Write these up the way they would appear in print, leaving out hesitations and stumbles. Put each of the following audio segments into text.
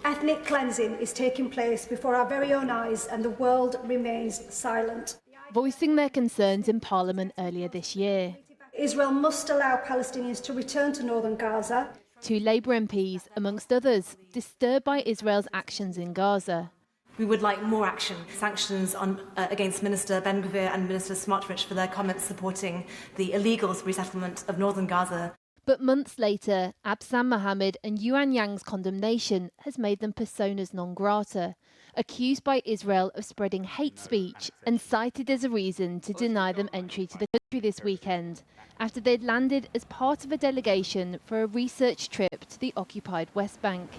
Ethnic cleansing is taking place before our very own eyes and the world remains silent. Voicing their concerns in Parliament earlier this year. Israel must allow Palestinians to return to northern Gaza. Two Labour MPs, amongst others, disturbed by Israel's actions in Gaza. We would like more action, sanctions against Minister Ben-Gvir and Minister Smotrich for their comments supporting the illegal resettlement of northern Gaza. But months later, Abtisam Mohamed and Yuan's condemnation has made them personas non grata, accused by Israel of spreading hate speech and cited as a reason to deny them entry to the country this weekend, after they'd landed as part of a delegation for a research trip to the occupied West Bank.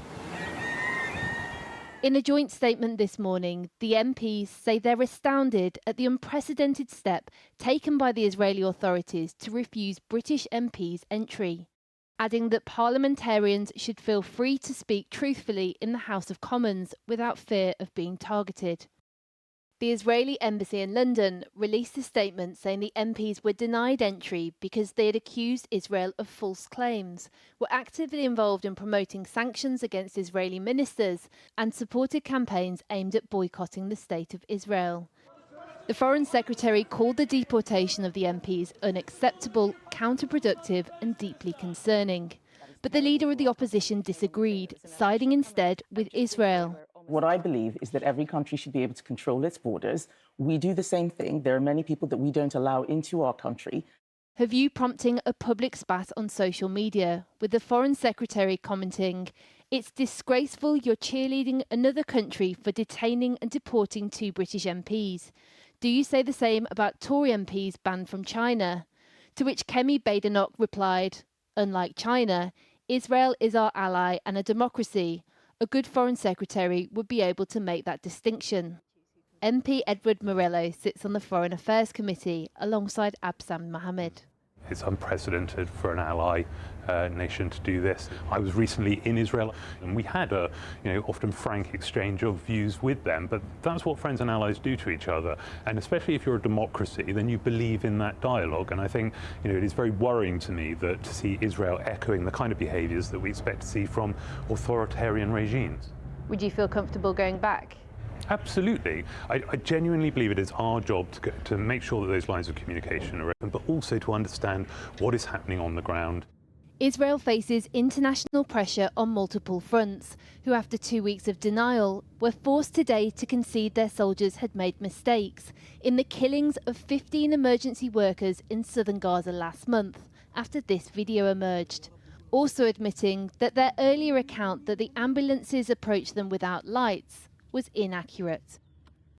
In a joint statement this morning, the MPs say they're astounded at the unprecedented step taken by the Israeli authorities to refuse British MPs entry, adding that parliamentarians should feel free to speak truthfully in the House of Commons without fear of being targeted. The Israeli embassy in London released a statement saying the MPs were denied entry because they had accused Israel of false claims, were actively involved in promoting sanctions against Israeli ministers, and supported campaigns aimed at boycotting the State of Israel. The Foreign Secretary called the deportation of the MPs unacceptable, counterproductive and deeply concerning. But the leader of the opposition disagreed, siding instead with Israel. What I believe is that every country should be able to control its borders. We do the same thing. There are many people that we don't allow into our country. Her view prompting a public spat on social media, with the Foreign Secretary commenting, "It's disgraceful you're cheerleading another country for detaining and deporting two British MPs. Do you say the same about Tory MPs banned from China?" To which Kemi Badenoch replied, "Unlike China, Israel is our ally and a democracy. A good Foreign Secretary would be able to make that distinction." MP Edward Morello sits on the Foreign Affairs Committee alongside Abtisam Mohamed. It's unprecedented for an ally nation to do this. I was recently in Israel and we had a often frank exchange of views with them, but that's what friends and allies do to each other. And especially if you're a democracy, then you believe in that dialogue. And I think it is very worrying to me that to see Israel echoing the kind of behaviours that we expect to see from authoritarian regimes. Would you feel comfortable going back? Absolutely. I genuinely believe it is our job to make sure that those lines of communication are open, but also to understand what is happening on the ground. Israel faces international pressure on multiple fronts, who after 2 weeks of denial were forced today to concede their soldiers had made mistakes in the killings of 15 emergency workers in southern Gaza last month, after this video emerged. Also admitting that their earlier account that the ambulances approached them without lights was inaccurate.